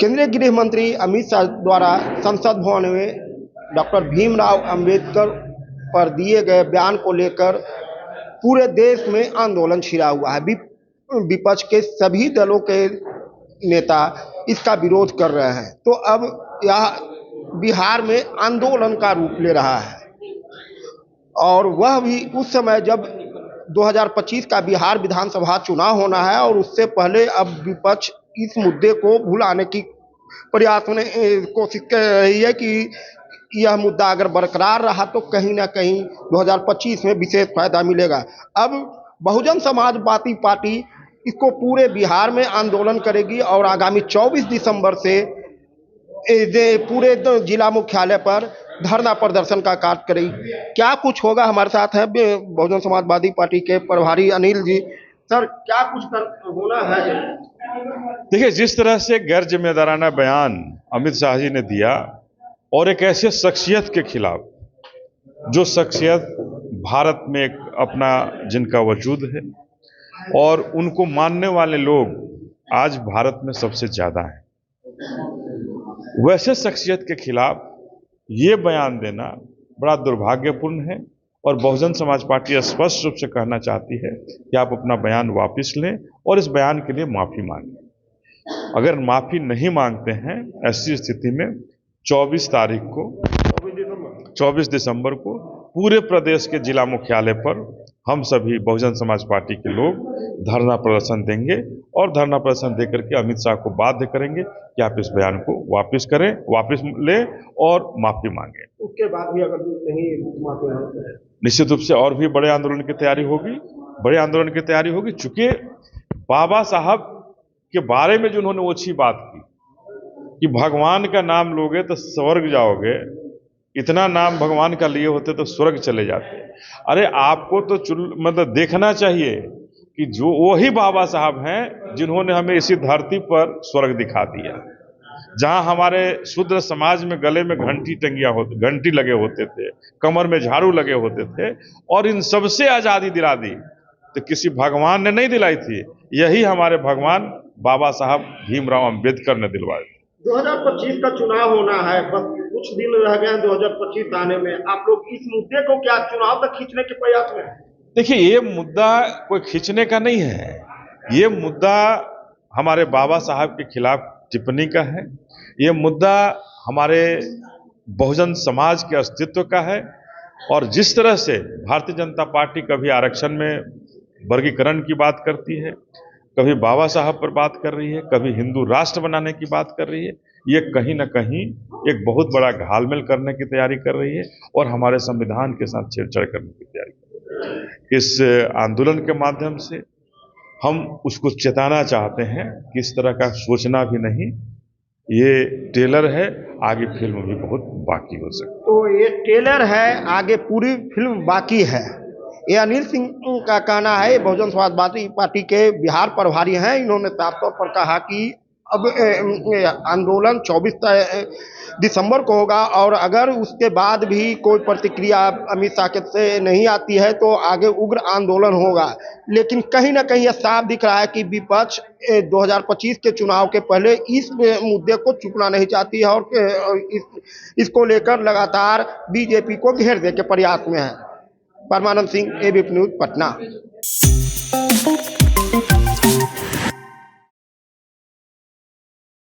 केंद्रीय गृह मंत्री अमित शाह द्वारा संसद भवन में डॉक्टर भीमराव अंबेडकर पर दिए गए बयान को लेकर पूरे देश में आंदोलन छिड़ा हुआ है। विपक्ष के सभी दलों के नेता इसका विरोध कर रहे हैं। तो अब यह बिहार में आंदोलन का रूप ले रहा है, और वह भी उस समय जब 2025 का बिहार विधानसभा चुनाव होना है, और उससे पहले अब विपक्ष इस मुद्दे को भुलाने की प्रयास में कोशिश कर रही है कि यह मुद्दा अगर बरकरार रहा तो कहीं ना कहीं 2025 में विशेष फायदा मिलेगा। अब बहुजन समाजवादी पार्टी इसको पूरे बिहार में आंदोलन करेगी और आगामी 24 दिसंबर से पूरे जिला मुख्यालय पर धरना प्रदर्शन का कार्य करेगी। क्या कुछ होगा, हमारे साथ है बहुजन समाजवादी पार्टी के प्रभारी अनिल जी। सर, क्या कुछ होना है? देखिए, जिस तरह से गैर जिम्मेदाराना बयान अमित शाह जी ने दिया, और एक ऐसे शख्सियत के खिलाफ जो शख्सियत भारत में एक अपना जिनका वजूद है और उनको मानने वाले लोग आज भारत में सबसे ज्यादा हैं, वैसे शख्सियत के खिलाफ ये बयान देना बड़ा दुर्भाग्यपूर्ण है। और बहुजन समाज पार्टी स्पष्ट रूप से कहना चाहती है कि आप अपना बयान वापस लें और इस बयान के लिए माफी मांगें। अगर माफी नहीं मांगते हैं, ऐसी स्थिति में 24 दिसंबर को पूरे प्रदेश के जिला मुख्यालय पर हम सभी बहुजन समाज पार्टी के लोग धरना प्रदर्शन देंगे, और धरना प्रदर्शन देकर के अमित शाह को बाध्य करेंगे कि आप इस बयान को वापस करें, वापस लें और माफी मांगें। उसके बाद भी अगर नहीं माफी, निश्चित रूप से और भी बड़े आंदोलन की तैयारी होगी। चूंकि बाबा साहब के बारे में जो उन्होंने अच्छी बात की कि भगवान का नाम लोगे तो स्वर्ग जाओगे, इतना नाम भगवान का लिए होते तो स्वर्ग चले जाते। अरे आपको तो मतलब देखना चाहिए कि जो वही बाबा साहब हैं जिन्होंने हमें इसी धरती पर स्वर्ग दिखा दिया, जहां हमारे शूद्र समाज में गले में घंटी लगे होते थे, कमर में झाड़ू लगे होते थे, और इन सबसे आजादी दिला दी तो किसी भगवान ने नहीं दिलाई थी, यही हमारे भगवान बाबा साहब भीमराव अंबेडकर ने दिलवाई। 2025 का चुनाव होना है, बस कुछ दिन रह गए हैं 2025 आने में। आप लोग इस मुद्दे को क्या चुनाव तक खींचने के प्रयास में? देखिए, ये मुद्दा कोई खींचने का नहीं है, ये मुद्दा हमारे बाबा साहब के खिलाफ टिप्पणी का है, ये मुद्दा हमारे बहुजन समाज के अस्तित्व का है। और जिस तरह से भारतीय जनता पार्टी कभी आरक्षण में वर्गीकरण की बात करती है, कभी बाबा साहब पर बात कर रही है, कभी हिंदू राष्ट्र बनाने की बात कर रही है, ये कहीं ना कहीं एक बहुत बड़ा घालमेल करने की तैयारी कर रही है और हमारे संविधान के साथ छेड़छाड़ करने की तैयारी कर रही है। इस आंदोलन के माध्यम से हम उसको चेताना चाहते हैं कि इस तरह का सोचना भी नहीं, ये टेलर है, आगे फिल्म भी बहुत बाकी हो सकती है। तो ये टेलर है, आगे पूरी फिल्म बाकी है, ये अनिल सिंह का कहना है। बहुजन समाजवादी पार्टी के बिहार प्रभारी हैं। इन्होंने साफ तौर पर कहा कि अब आंदोलन 24 दिसंबर को होगा, और अगर उसके बाद भी कोई प्रतिक्रिया अमित शाह से नहीं आती है तो आगे उग्र आंदोलन होगा। लेकिन कहीं ना कहीं यह साफ दिख रहा है कि विपक्ष 2025 के चुनाव के पहले इस मुद्दे को चुकना नहीं चाहती है, और इसको लेकर लगातार बीजेपी को घेरने के प्रयास में है। परमानंद सिंह, एबीपी न्यूज, पटना।